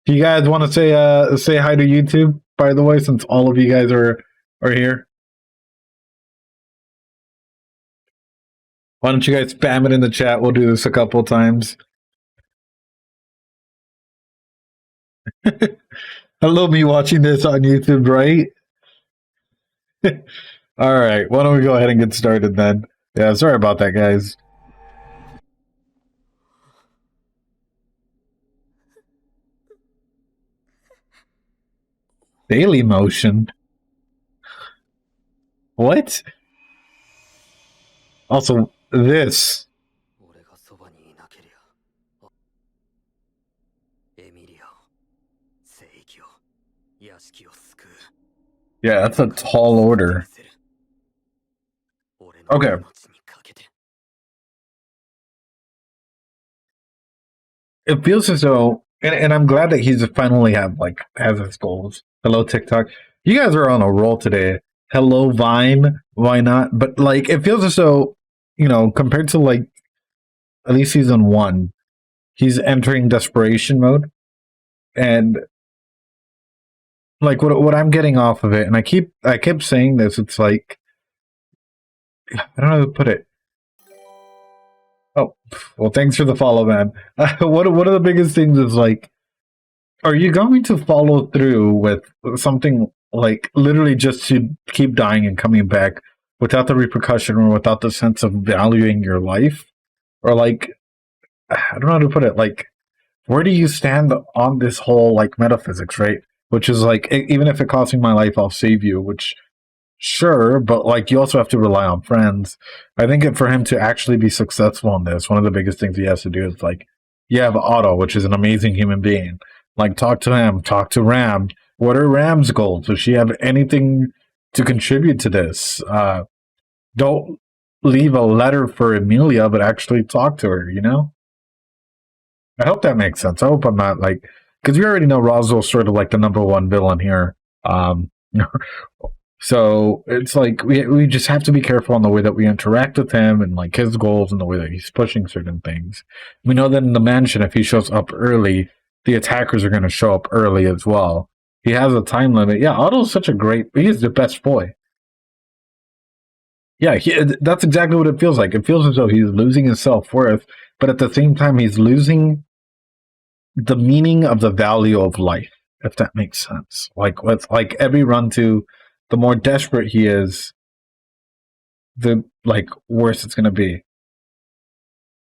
Do you guys want to say hi to YouTube, by the way, since all of you guys are here? Why don't you guys spam it in the chat? We'll do this a couple times. Hello, me watching this on YouTube, right? All right, why don't we go ahead and get started then? Yeah, sorry about that, guys. Daily motion? What? Also, this. Yeah, that's a tall order. Okay. It feels as though, and I'm glad that he's finally has his goals. Hello, TikTok. You guys are on a roll today. Hello, Vine. Why not? But like, it feels as though, compared to like at least season 1, he's entering desperation mode, and like what I'm getting off of it, and I kept saying this. It's like, I don't know how to put it. Oh, well, thanks for the follow, man. One of the biggest things is like, are you going to follow through with something like literally just to keep dying and coming back without the repercussion or without the sense of valuing your life? Or like, I don't know how to put it. Like, where do you stand on this whole like metaphysics, right? Which is like, even if it costs me my life, I'll save you, which sure, but like you also have to rely on friends. I think for him to actually be successful in this, one of the biggest things he has to do is like, you have Otto, which is an amazing human being. Like, talk to him, talk to Ram. What are Ram's goals? Does she have anything to contribute to this? Don't leave a letter for Emilia, but actually talk to her, I hope that makes sense. I hope I'm not like, because we already know Roswell's sort of like the number one villain here. So it's like we just have to be careful on the way that we interact with him and like his goals and the way that he's pushing certain things. We know that in the mansion, if he shows up early, the attackers are going to show up early as well. He has a time limit. Yeah, Otto's such a he's the best boy. Yeah, that's exactly what it feels like. It feels as though he's losing his self-worth, but at the same time, he's losing the meaning of the value of life, if that makes sense. Like with like every run to, the more desperate he is, the like worse it's going to be.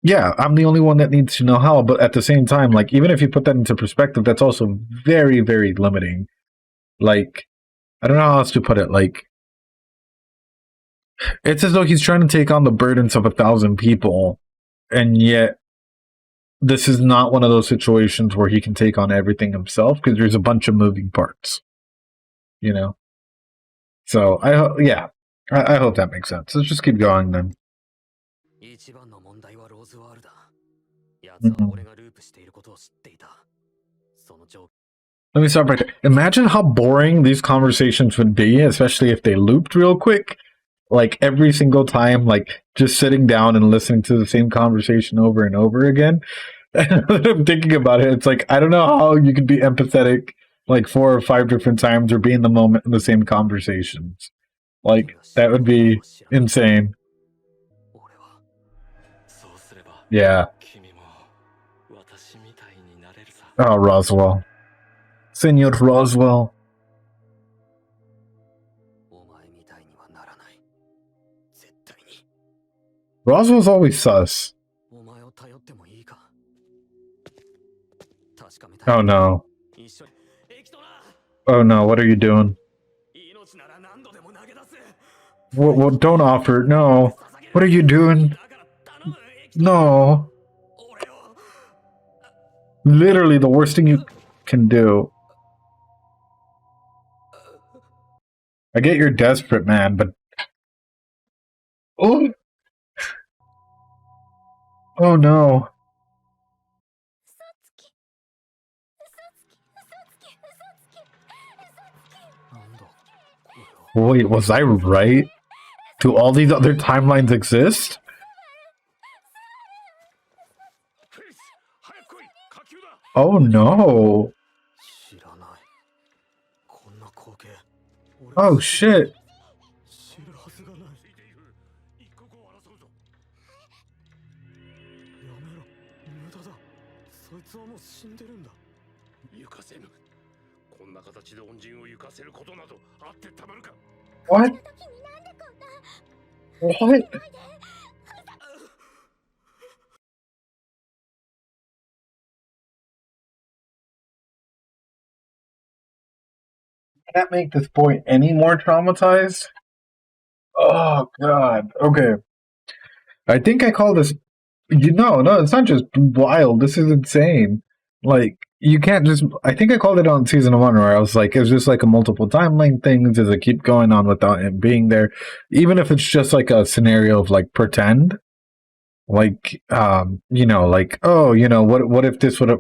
Yeah, I'm the only one that needs to know how, but at the same time, like, even if you put that into perspective, that's also very, very limiting. Like, I don't know how else to put it. Like, it's as though he's trying to take on the burdens of 1,000 people, and yet this is not one of those situations where he can take on everything himself, because there's a bunch of moving parts, So, I hope that makes sense. Let's just keep going then. Let me stop right there. Imagine how boring these conversations would be, especially if they looped real quick. Like every single time, like just sitting down and listening to the same conversation over and over again. And I'm thinking about it. It's like, I don't know how you could be empathetic like 4 or 5 different times or be in the moment in the same conversations. Like, that would be insane. Yeah. Oh, Roswell. Senor Roswell. Roswell's always sus. Oh no. Oh no, what are you doing? What, don't offer. No. What are you doing? No. Literally the worst thing you can do. I get you're desperate, man, but... Oh! Oh no. Wait, was I right? Do all these other timelines exist? Oh no. Oh shit. What? What? Can't make this boy any more traumatized? Oh god. Okay. I think I call this no, it's not just wild. This is insane. Like you can't just I think I called it on season one where I was like, is this like a multiple timeline thing? Does it keep going on without him being there? Even if it's just like a scenario of like pretend. Like like, oh, what if this would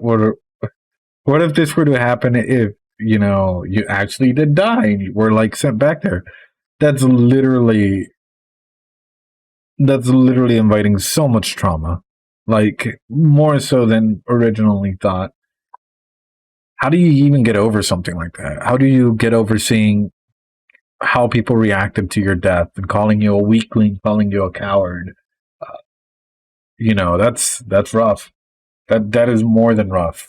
what if this were to happen if, you actually did die and you were like sent back there? That's literally inviting so much trauma. Like more so than originally thought. How do you even get over something like that? How do you get over seeing how people reacted to your death and calling you a weakling, calling you a coward? Uh, that's rough. That is more than rough.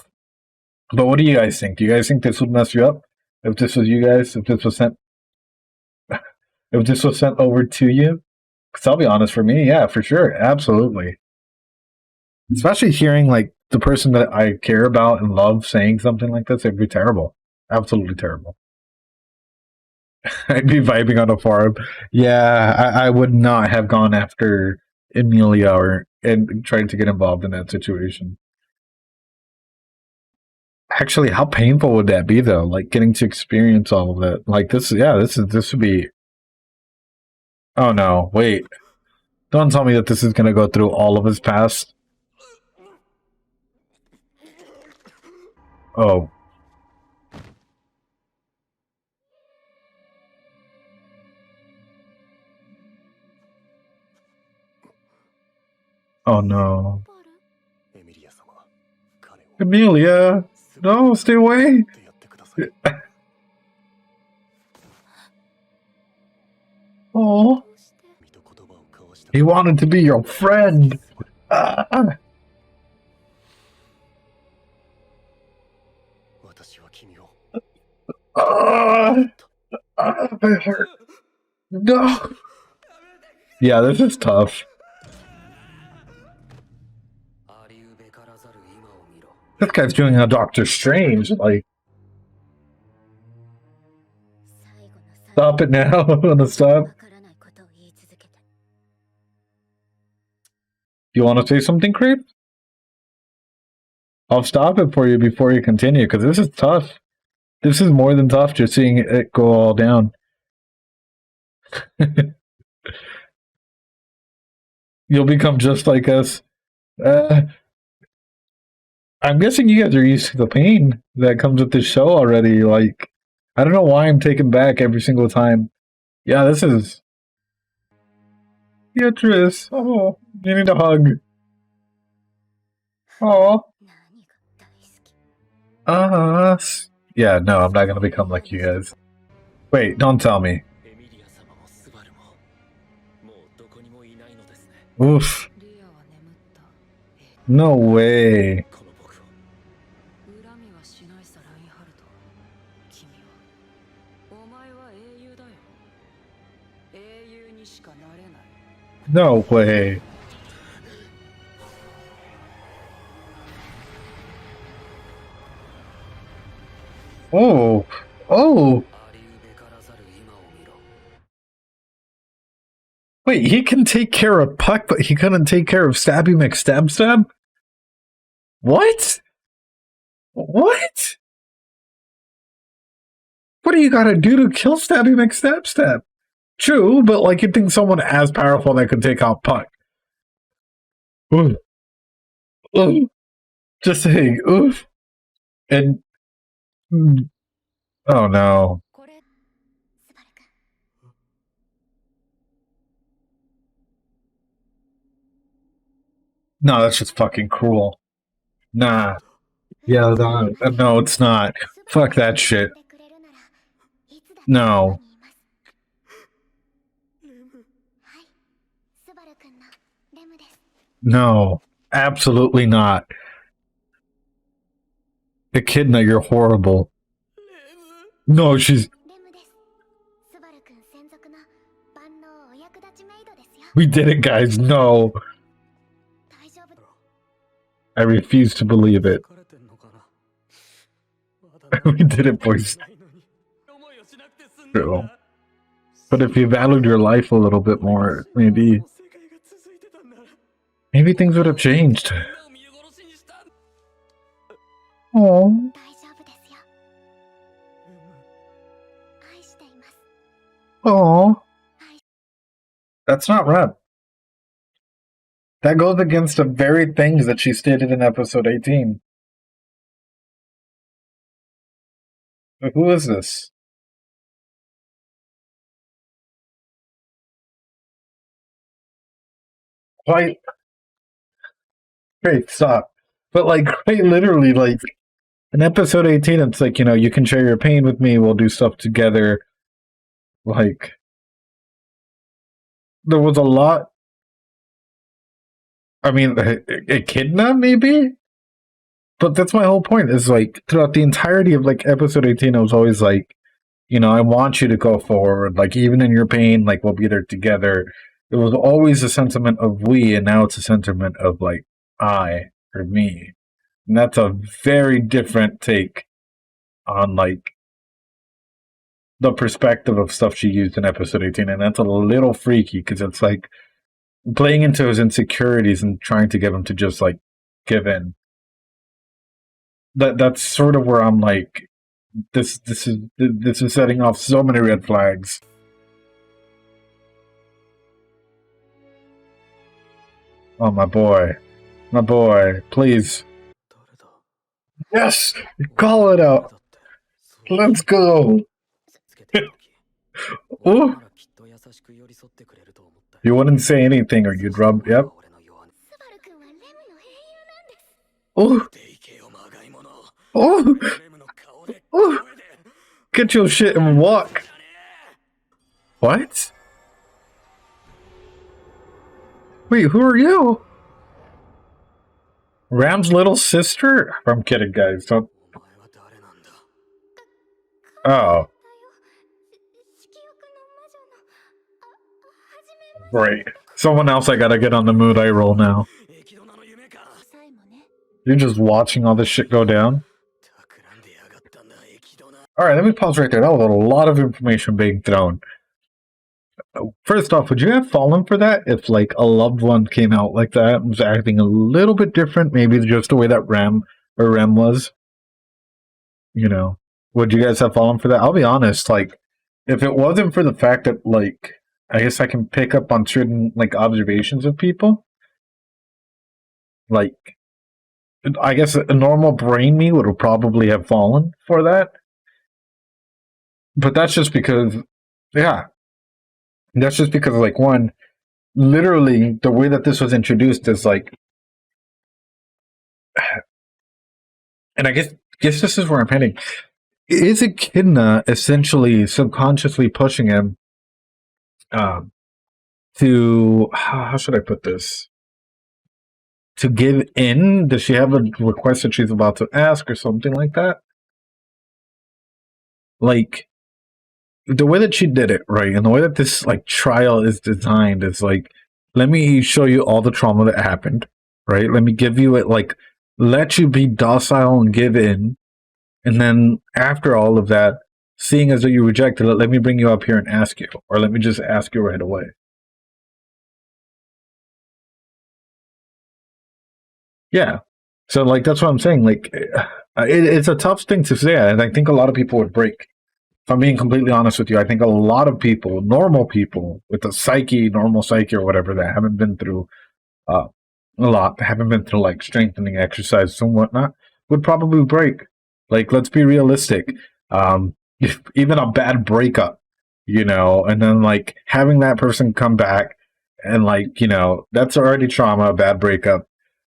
But what do you guys think? Do you guys think this would mess you up if this was you guys? If this was sent over to you? Because I'll be honest, for me, yeah, for sure, absolutely. Especially hearing like the person that I care about and love saying something like this, it'd be terrible. Absolutely terrible. I'd be vibing on a forum. Yeah, I would not have gone after Emilia or and tried to get involved in that situation. Actually, how painful would that be though? Like getting to experience all of it. Like this would be. Oh no, wait! Don't tell me that this is gonna go through all of his past. Oh, oh no, Emilia! No, stay away! Oh, he wanted to be your friend. Ah, ah, my heart. No. Yeah, this is tough. This guy's doing a Doctor Strange. Like, stop it now. I'm gonna stop. You want to say something, Creep? I'll stop it for you before you continue, because this is tough. This is more than tough, just seeing it go all down. You'll become just like us. Uh, I'm guessing you guys are used to the pain that comes with this show already. Like, I don't know why I'm taken back every single time. Yeah, this is. Beatrice. Oh, you need a hug. Oh. Yeah, no, I'm not gonna become like you guys. Wait, don't tell me. Oof. No way. No way. Oh. Oh. Wait, he can take care of Puck, but he couldn't take care of Stabby McStabstab? What? What? What do you gotta do to kill Stabby McStabstab? True, but like you'd think someone as powerful that could take out Puck. Oof. Oof. Just saying, oof. And oh no. No, that's just fucking cruel. Nah. Yeah, no, it's not. Fuck that shit. No. No, absolutely not. Echidna, you're horrible. No, she's. We did it, guys. No. I refuse to believe it. We did it, boys. True. But if you valued your life a little bit more, maybe things would have changed. Oh. Oh. That's not rep. That goes against the very things that she stated in episode 18. But who is this? Quite. Great, stop. But like, quite literally, like, in episode 18, it's like, you know, you can share your pain with me, we'll do stuff together. Like, there was a lot. I mean, Echidna, maybe? But that's my whole point, is like, throughout the entirety of like episode 18, I was always like, you know, I want you to go forward. Like, even in your pain, like, we'll be there together. It was always a sentiment of we, and now it's a sentiment of like I or me. And that's a very different take on like the perspective of stuff she used in episode 18. And that's a little freaky because it's like playing into his insecurities and trying to get him to just like give in. That's sort of where I'm like, this is setting off so many red flags. Oh, my boy, please. Yes, call it out. Let's go. Ooh. You wouldn't say anything, or you'd rub. Yep. Oh. Oh. Oh. Get your shit and walk. What? Wait, who are you? Ram's little sister? I'm kidding, guys. Don't. Oh. Right. Someone else I gotta get on the mood I roll now. You're just watching all this shit go down? Alright, let me pause right there. That was a lot of information being thrown. First off, would you have fallen for that if, like, a loved one came out like that and was acting a little bit different? Maybe just the way that Rem was? You know, would you guys have fallen for that? I'll be honest, like, if it wasn't for the fact that, like, I guess I can pick up on certain, like, observations of people, like, I guess a normal brain me would have probably have fallen for that. But that's just because, yeah. That's just because, like, one, literally, the way that this was introduced is, like, and I guess this is where I'm heading. Is Echidna essentially subconsciously pushing him to, how should I put this? To give in? Does she have a request that she's about to ask or something like that? Like, the way that she did it, right, and the way that this like trial is designed is like, let me show you all the trauma that happened, right? Let me give you it, like, let you be docile and give in, and then after all of that, seeing as though you rejected it, let me bring you up here and ask you, or let me just ask you right away. Yeah, so like that's what I'm saying. Like, it's a tough thing to say, and I think a lot of people would break. If I'm being completely honest with you, I think a lot of people, normal people with a normal psyche or whatever, that haven't been through a lot, haven't been through like strengthening exercises and whatnot, would probably break. Like, let's be realistic. Even a bad breakup, you know, and then like having that person come back and like, you know, that's already trauma, a bad breakup.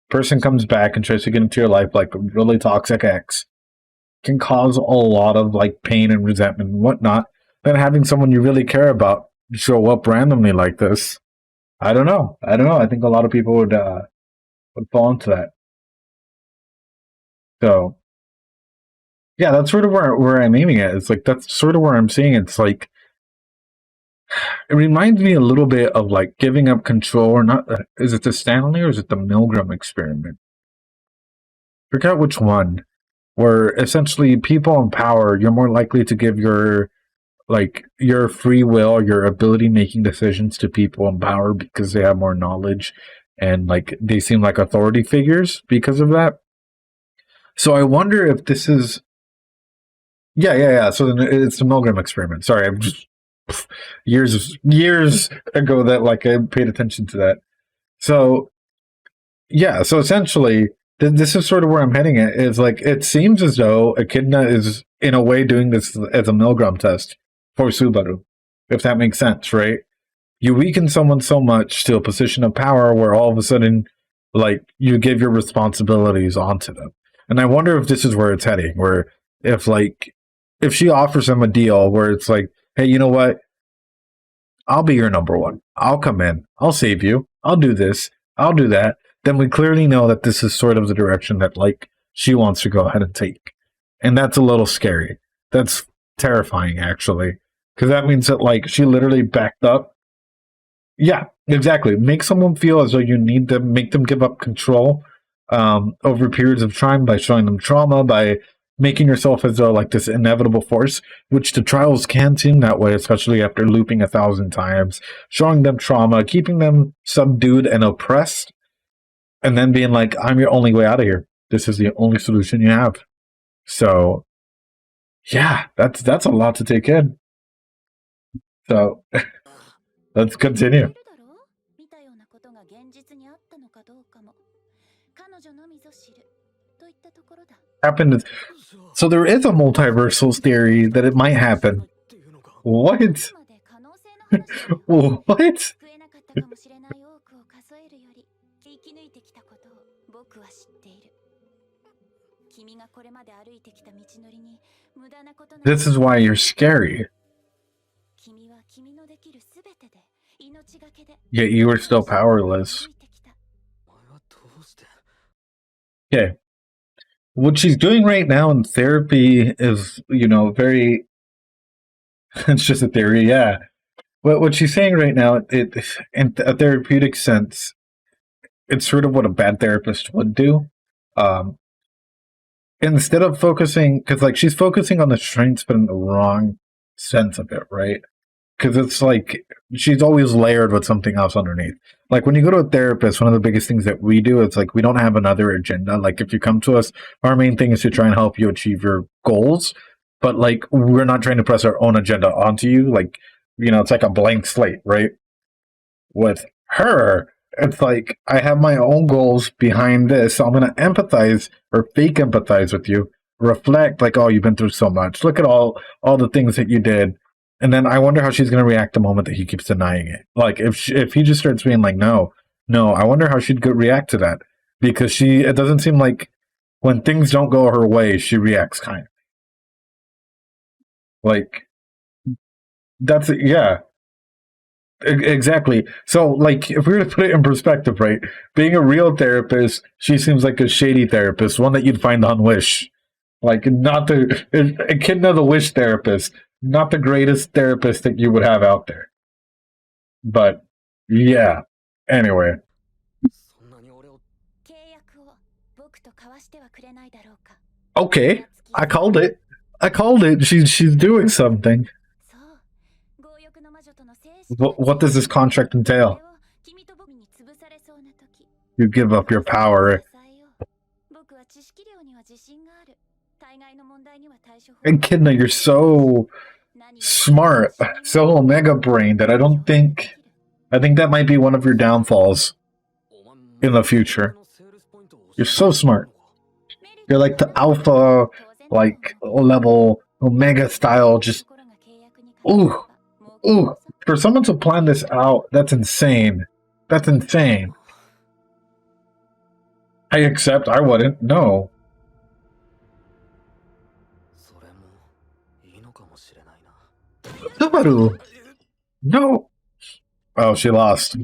Person comes back and tries to get into your life like a really toxic ex, can cause a lot of like pain and resentment and whatnot. Then having someone you really care about show up randomly like this, I don't know. I think a lot of people would would fall into that. So yeah, that's sort of where I'm aiming at. It's like that's sort of where I'm seeing it. It's like it reminds me a little bit of like giving up control, or not. Is it the Stanley or is it the Milgram experiment? Forget which one. Where essentially people in power, you're more likely to give your free will, your ability making decisions to people in power because they have more knowledge and like they seem like authority figures because of that. So I wonder if this is yeah. So it's the Milgram experiment. Sorry, I'm just years ago that like I paid attention to that. So yeah, so essentially this is sort of where I'm heading at. Is like it seems as though Echidna is in a way doing this as a Milgram test for Subaru, if that makes sense, right? You weaken someone so much to a position of power where all of a sudden, like, you give your responsibilities onto them. And I wonder if this is where it's heading, where if, like, if she offers him a deal where it's like, hey, you know what? I'll be your number one. I'll come in. I'll save you. I'll do this. I'll do that. Then we clearly know that this is sort of the direction that, like, she wants to go ahead and take. And that's a little scary. That's terrifying, actually. Because that means that, like, she literally backed up. Yeah, exactly. Make someone feel as though you need them, make them give up control over periods of time by showing them trauma, by making yourself as though like this inevitable force, which the trials can seem that way, especially after looping 1,000 times, showing them trauma, keeping them subdued and oppressed, and then being like, I'm your only way out of here. This is the only solution you have. So yeah, that's a lot to take in. So let's continue. Happened. So there is a multiversal theory that it might happen. What? What? This is why you're scary. Yet you are still powerless. Okay. What she's doing right now in therapy is, very. It's just a theory, yeah. But what she's saying right now, in a therapeutic sense, it's sort of what a bad therapist would do. Um, Instead of focusing, because like she's focusing on the strengths, but in the wrong sense of it, right? Because it's like she's always layered with something else underneath. Like when you go to a therapist, one of the biggest things that we do is like we don't have another agenda. Like if you come to us, our main thing is to try and help you achieve your goals, but like we're not trying to press our own agenda onto you. Like it's like a blank slate, right? With her, it's like I have my own goals behind this. So I'm gonna empathize or fake empathize with you, reflect like, oh, you've been through so much. Look at all the things that you did. And then I wonder how she's gonna react the moment that he keeps denying it. Like if he just starts being like, no, no, I wonder how she'd react to that. Because it doesn't seem like when things don't go her way, she reacts kind of like that's yeah. Exactly. So, like, if we were to put it in perspective, right? Being a real therapist, she seems like a shady therapist, one that you'd find on Wish. Like, not the Echidna, the Wish therapist, not the greatest therapist that you would have out there. But yeah. Anyway, okay, I called it. I called it. She's doing something. What does this contract entail? You give up your power. And Kidna, you're so smart, so omega brain that I think that might be one of your downfalls in the future. You're so smart. You're like the alpha, like level omega style. Just ooh, ooh. For someone to plan this out, that's insane. That's insane. I accept. I wouldn't. No. Subaru. No. Oh, she lost.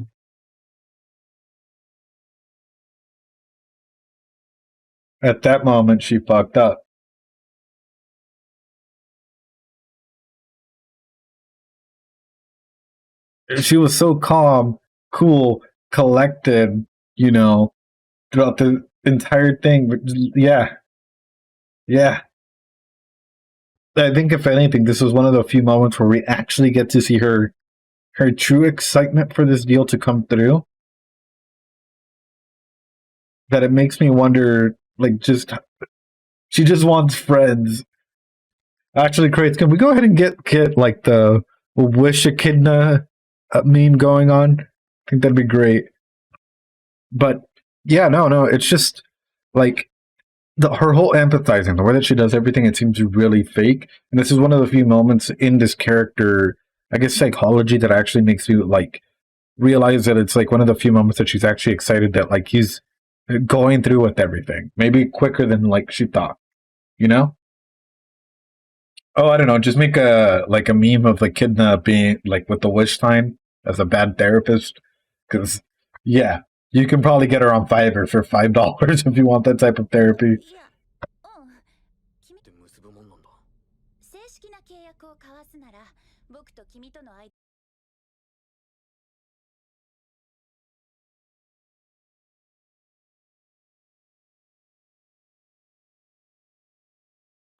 At that moment, she fucked up. She was so calm, cool, collected, you know, throughout the entire thing. But yeah, yeah. I think if anything, this was one of the few moments where we actually get to see her true excitement for this deal to come through. That it makes me wonder, like, just she just wants friends. Actually, Crates, can we go ahead and get like the wish echidna meme going on? I think that'd be great. But yeah, no, it's just like her whole empathizing, the way that she does everything, it seems really fake. And this is one of the few moments in this character, I guess, psychology that actually makes you like realize that it's like one of the few moments that she's actually excited that like he's going through with everything, maybe quicker than like she thought, you know? Oh, I don't know. Just make a meme of the kidna being like with the wish sign as a bad therapist, because yeah, you can probably get her on Fiverr for $5 if you want that type of therapy.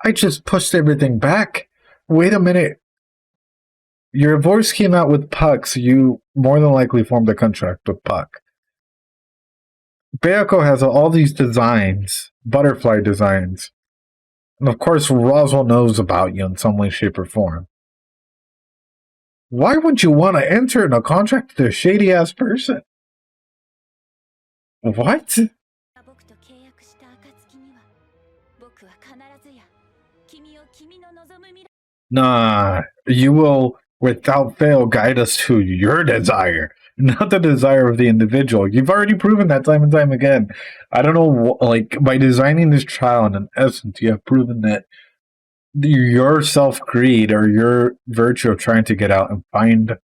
I just pushed everything back. Wait a minute. Your voice came out with Puck, so you more than likely formed a contract with Puck. Bayako has all these designs, butterfly designs. And of course, Roswell knows about you in some way, shape, or form. Why would you want to enter in a contract with a shady ass person? What? Nah, you will without fail guide us to your desire, not the desire of the individual. You've already proven that time and time again. I don't know, like, by designing this child, in essence, you have proven that your self greed or your virtue of trying to get out and find,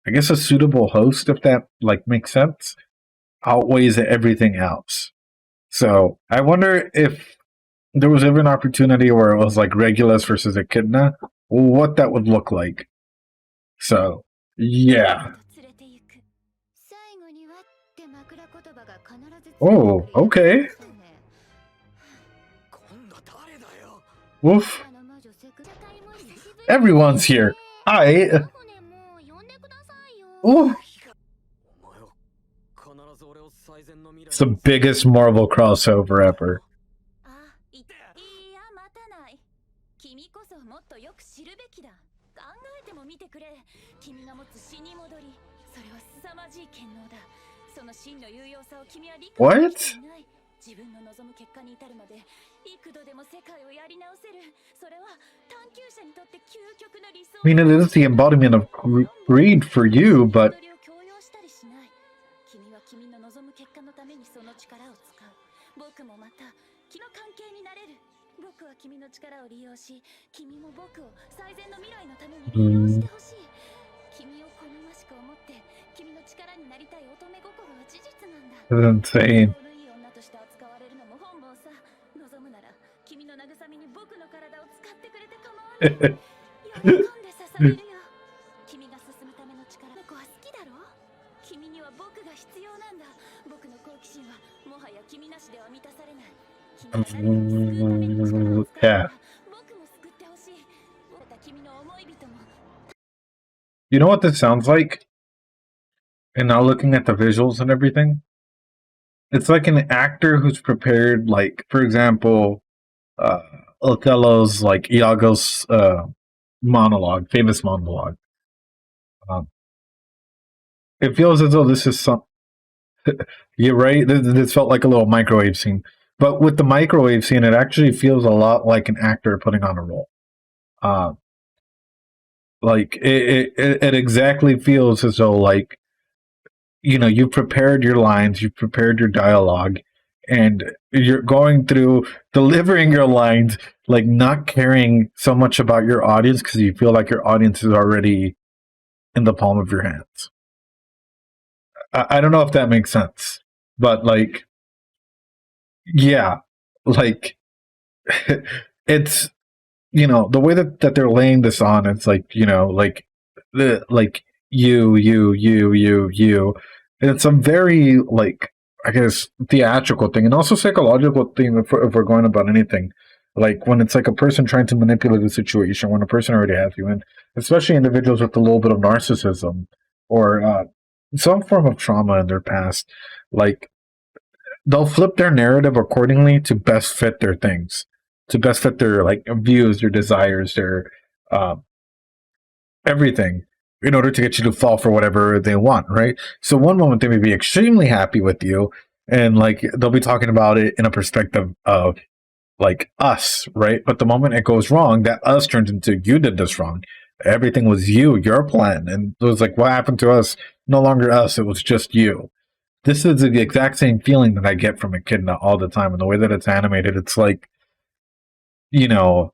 I guess, a suitable host, if that like makes sense, outweighs everything else. So I wonder if there was ever an opportunity where it was like Regulus versus Echidna, what that would look like. So, yeah. Oh, okay. Woof. Everyone's here. Hi. Ooh. It's the biggest Marvel crossover ever. What? I mean, it is the embodiment of greed for you, but it's insane. Yeah. You know what this sounds like? And now looking at the visuals and everything, it's like an actor who's prepared, like, for example, uh, Othello's, like, Iago's monologue, famous monologue. It feels as though this is some. You're right. This felt like a little microwave scene, but with the microwave scene, it actually feels a lot like an actor putting on a role. Uh, like it exactly feels as though like you've prepared your lines, you've prepared your dialogue, and you're going through delivering your lines, like not caring so much about your audience because you feel like your audience is already in the palm of your hands. I don't know if that makes sense, but like, yeah, like it's the way that they're laying this on, it's like like the like you. It's a very like I guess theatrical thing and also psychological thing if we're going about anything. Like when it's like a person trying to manipulate a situation when a person already has you, and especially individuals with a little bit of narcissism or some form of trauma in their past, like they'll flip their narrative accordingly to best fit their things, to best fit their like views, their desires, their um, everything, in order to get you to fall for whatever they want, right? So one moment they may be extremely happy with you, and like they'll be talking about it in a perspective of like us, right? But the moment it goes wrong, that us turns into you did this wrong. Everything was you, your plan, and it was like what happened to us. No longer us; it was just you. This is the exact same feeling that I get from Echidna all the time. And the way that it's animated, it's like, you know,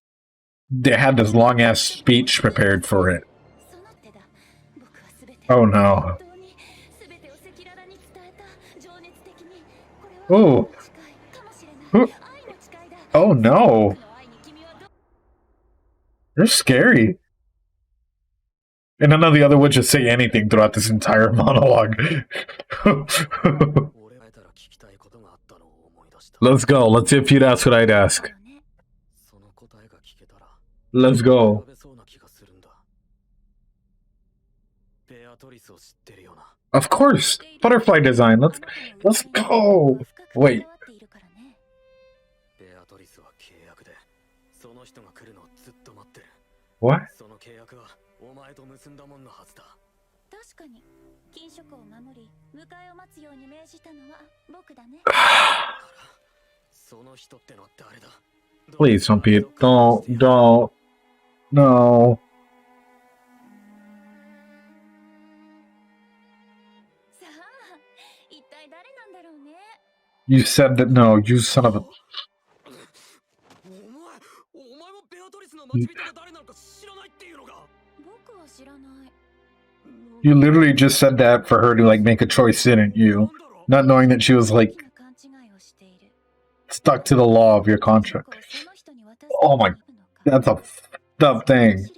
they had this long ass speech prepared for it. Oh no. Oh. Oh no. You're scary. And none of the other witches say anything throughout this entire monologue. Let's go. Let's see if you'd ask what I'd ask. Let's go. Of course. Butterfly design. Let's go. Wait. What? Please, some people. Don't. No. You said that no, you son of a. You literally just said that for her to like make a choice, didn't you? Not knowing that she was like stuck to the law of your contract. Oh my, that's a f***ed up thing.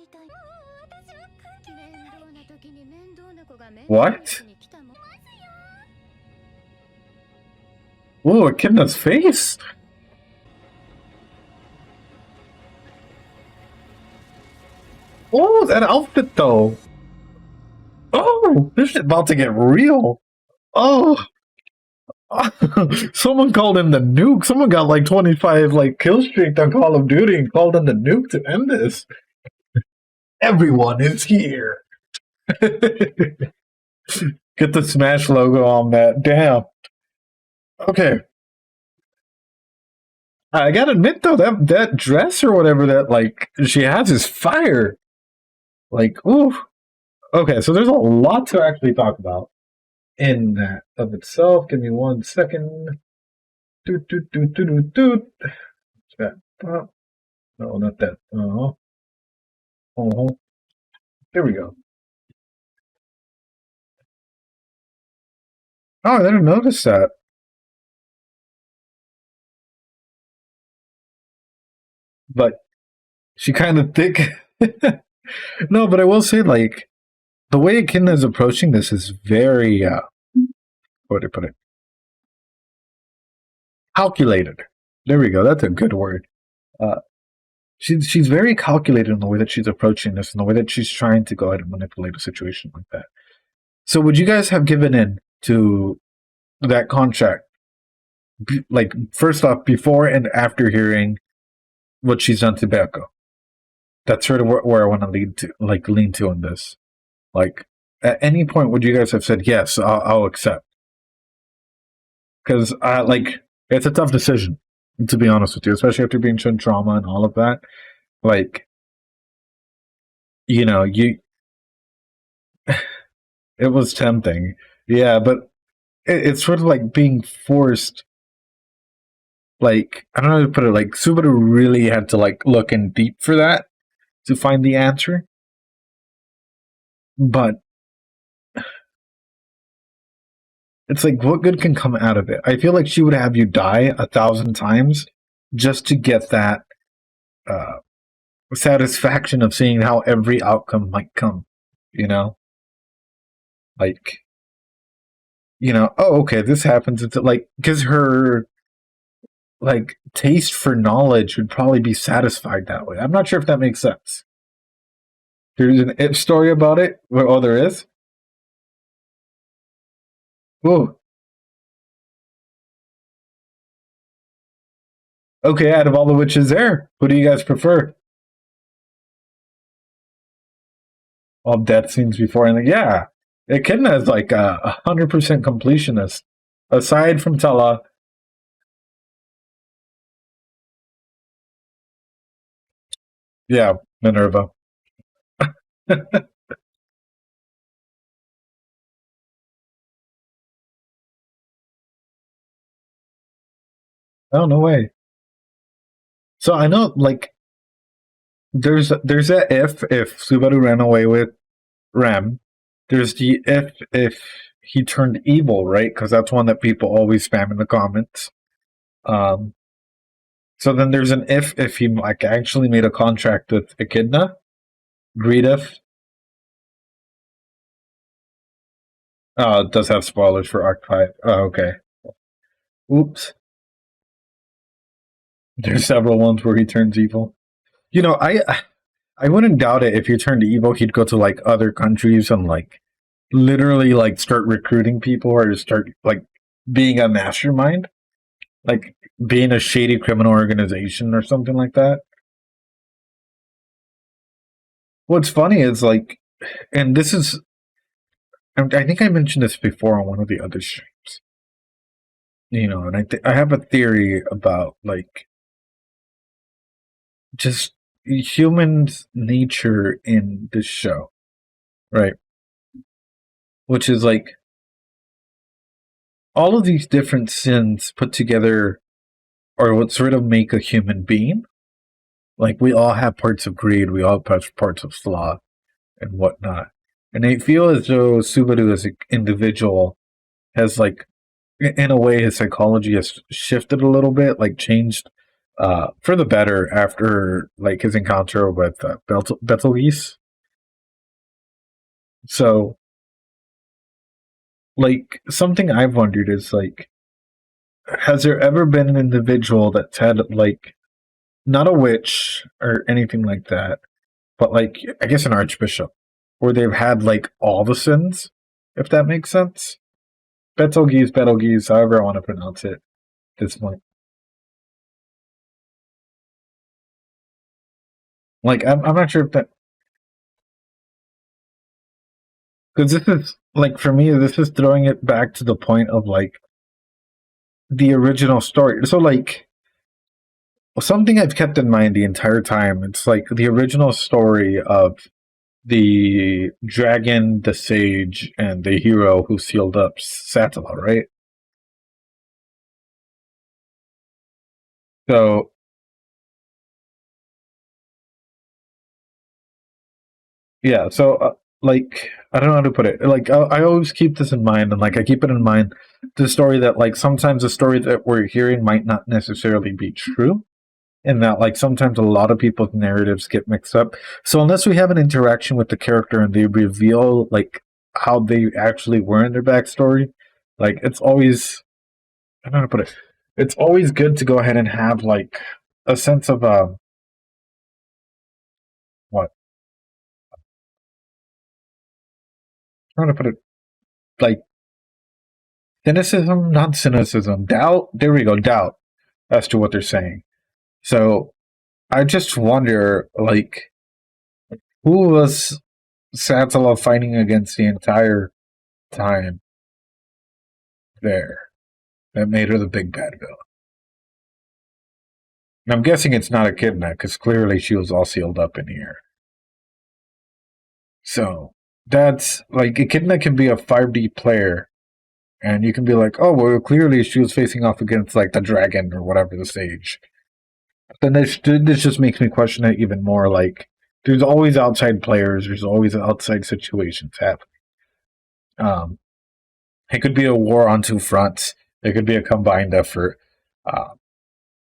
What? Ooh, Echidna's face? Oh, that outfit though. Oh, this shit about to get real. Oh. Someone called him the nuke. Someone got like 25 like kill streak on Call of Duty and called him the nuke to end this. Everyone is here. Get the Smash logo on that. Damn. Okay. I gotta admit though, that dress or whatever that like she has is fire. Like, ooh. Okay, so there's a lot to actually talk about in that of itself. Give me 1 second. Doot, doot, doot, doot, doot, doot. That. No, not that. There we go. Oh, I didn't notice that. But she kind of thick. No, but I will say, like, the way Echidna is approaching this is very, what do I put it? Calculated. There we go. That's a good word. She's very calculated in the way that she's approaching this, and the way that she's trying to go ahead and manipulate a situation like that. So, would you guys have given in to that contract? Like, first off, before and after hearing what she's done to Beako? That's sort of where I want to lean to on this. Like, at any point would you guys have said yes, I'll accept? Because it's a tough decision, to be honest with you, especially after being shown trauma and all of that. Like, it was tempting, yeah, but it's sort of like being forced. Like, I don't know how to put it. Like, Subaru really had to like look in deep for that to find the answer. But it's like, what good can come out of it? I feel like she would have you die 1,000 times just to get that uh, satisfaction of seeing how every outcome might come. You know, like oh, okay, this happens. It's like because her like taste for knowledge would probably be satisfied that way. I'm not sure if that makes sense. There's an if story about it. Oh, there is. Oh, okay. Out of all the witches there, who do you guys prefer? All death scenes before, and yeah, Echidna is like 100% completionist. Aside from Tala, yeah, Minerva. Oh no way. So I know, like, there's a if Subaru ran away with Rem. There's the if he turned evil, right? Because that's one that people always spam in the comments. Um, so then there's an if he like actually made a contract with Echidna. Greed if. It does have spoilers for Arc 5. Oh, okay. Oops. There's several ones where he turns evil. You know, I wouldn't doubt it if he turned evil, he'd go to like other countries and like literally like start recruiting people or start like being a mastermind, like being a shady criminal organization or something like that. What's funny is like, and this is, I think I mentioned this before on one of the other streams, and I have a theory about like just humans' nature in this show, right? Which is like all of these different sins put together are what sort of make a human being. Like we all have parts of greed, we all have parts of sloth and whatnot. And I feel as though Subaru as an individual has like in a way his psychology has shifted a little bit, like changed for the better after like his encounter with Betelgeuse. So like something I've wondered is like has there ever been an individual that's had like not a witch or anything like that, but like I guess an archbishop, where they've had like all the sins, if that makes sense. Betelgeuse, however I want to pronounce it at this point. Like I'm not sure if that because this is like for me this is throwing it back to the point of like the original story. So like something I've kept in mind the entire time. It's like the original story of the dragon, the sage, and the hero who sealed up Satala, right? So yeah, so like I don't know how to put it. Like I always keep this in mind, and like I keep it in mind the story that like sometimes the story that we're hearing might not necessarily be true, and that like sometimes a lot of people's narratives get mixed up. So unless we have an interaction with the character and they reveal like how they actually were in their backstory, like it's always I don't know how to put it. It's always good to go ahead and have like a sense of what I'm trying to put it like cynicism, not cynicism, doubt. There we go, doubt as to what they're saying. So I just wonder, like, who was Satala fighting against the entire time there that made her the big bad villain? And I'm guessing it's not Echidna, because clearly she was all sealed up in here. So that's like Echidna can be a 5D player, and you can be like, oh, well, clearly she was facing off against like the dragon or whatever the sage. Then this just makes me question it even more. Like, there's always outside players. There's always outside situations happening. Um, it could be a war on two fronts. It could be a combined effort. Uh,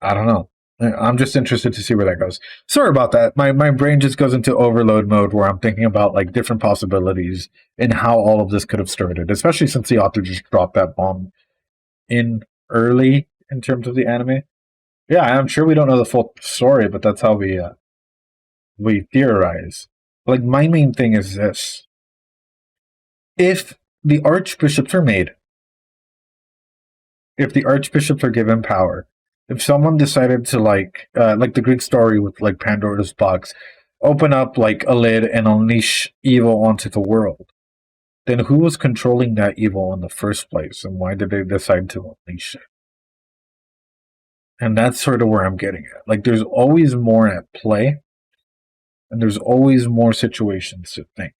I don't know. I'm just interested to see where that goes. Sorry about that. My brain just goes into overload mode where I'm thinking about like different possibilities and how all of this could have started, especially since the author just dropped that bomb in early in terms of the anime. Yeah, I'm sure we don't know the full story, but that's how we theorize. Like my main thing is this: if the archbishops are made, if the archbishops are given power, if someone decided to like the Greek story with like Pandora's box, open up like a lid and unleash evil onto the world, then who was controlling that evil in the first place, and why did they decide to unleash it? And that's sort of where I'm getting at. Like, there's always more at play, and there's always more situations to think.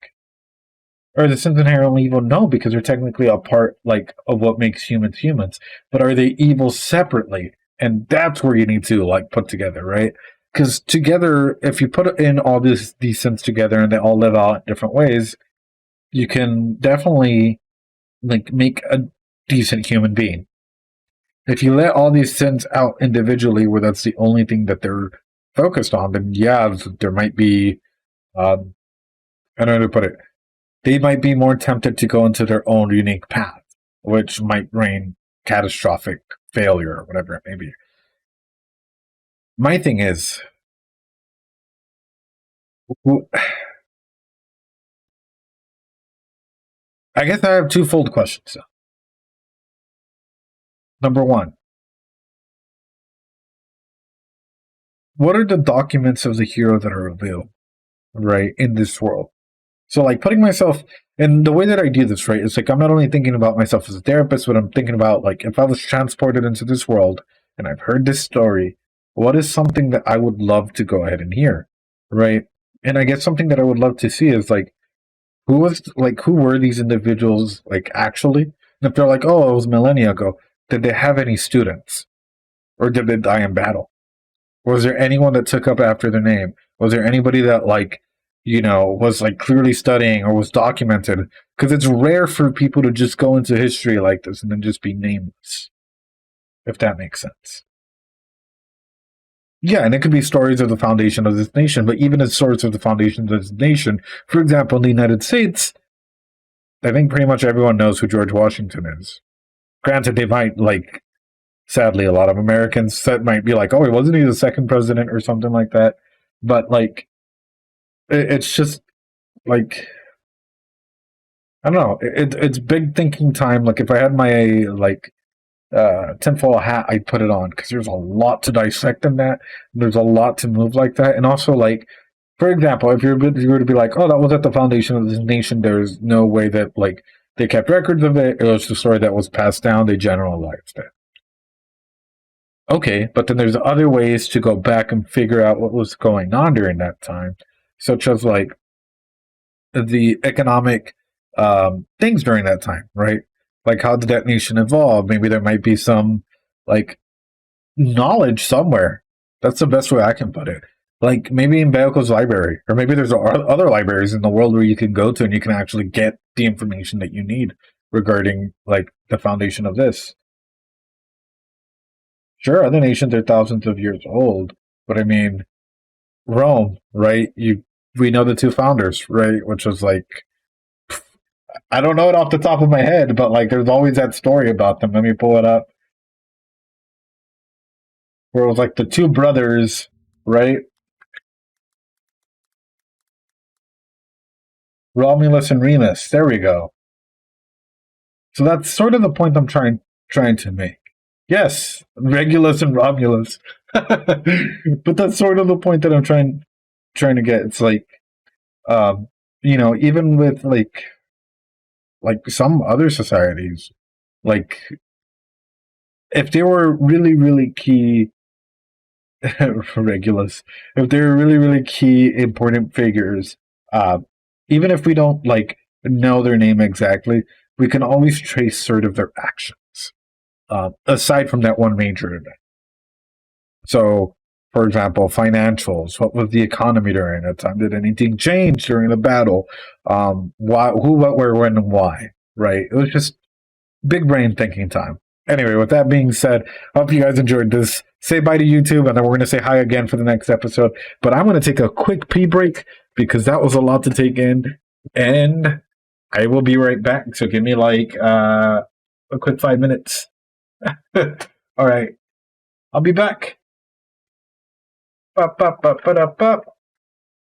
Are the sins inherently evil? No, because they're technically a part like of what makes humans humans. But are they evil separately? And that's where you need to like put together, right? Because together, if you put in all these sins together and they all live out in different ways, you can definitely like make a decent human being. If you let all these sins out individually, where that's the only thing that they're focused on, then yeah, there might be, I don't know how to put it, they might be more tempted to go into their own unique path, which might bring catastrophic failure or whatever it may be. My thing is, I guess I have twofold questions. Number one, what are the documents of the hero that are available, right, in this world? So, like, putting myself, and the way that I do this, right, is like I'm not only thinking about myself as a therapist, but I'm thinking about, like, if I was transported into this world and I've heard this story, what is something that I would love to go ahead and hear, right? And I guess something that I would love to see is, like, who were these individuals, like, actually? And if they're like, oh, it was millennia ago, did they have any students? Or did they die in battle? Was there anyone that took up after their name? Was there anybody that like, was like clearly studying or was documented? Because it's rare for people to just go into history like this and then just be nameless, if that makes sense. Yeah, and it could be stories of the foundation of this nation, but even as stories of the foundation of this nation, for example, in the United States, I think pretty much everyone knows who George Washington is. Granted, they might like sadly, a lot of Americans that might be like, "Oh, wasn't he the second president or something like that?" But like, it's just like I don't know. It's big thinking time. Like, if I had my like tinfoil hat, I'd put it on because there's a lot to dissect in that. There's a lot to move like that, and also like, for example, if you were to be like, "Oh, that was at the foundation of this nation," there's no way that like they kept records of it. It was the story that was passed down. They generalized it. Okay, but then there's other ways to go back and figure out what was going on during that time, such as like the economic things during that time, right? Like, how did that nation evolve? Maybe there might be some like knowledge somewhere. That's the best way I can put it. Like maybe in Bayoko's library, or maybe there's other libraries in the world where you can go to and you can actually get the information that you need regarding like the foundation of this. Sure, other nations are thousands of years old, but I mean, Rome, right? We know the two founders, right? Which was like, I don't know it off the top of my head, but like there's always that story about them. Let me pull it up. Where it was like the two brothers, right? Romulus and Remus. There we go. So that's sort of the point I'm trying to make. Yes, Regulus and Romulus. But that's sort of the point that I'm trying to get. It's like even with like some other societies, like if they were really, really key Regulus, if they're really, really key important figures, even if we don't like know their name exactly, we can always trace sort of their actions. Aside from that one major event. So, for example, financials. What was the economy during that time? Did anything change during the battle? Why, who, what, where, when, and why? Right? It was just big brain thinking time. Anyway, with that being said, I hope you guys enjoyed this. Say bye to YouTube, and then we're going to say hi again for the next episode. But I'm going to take a quick pee break because that was a lot to take in. And I will be right back. So give me like a quick 5 minutes. All right. I'll be back. Ba, ba, ba, ba, da, ba.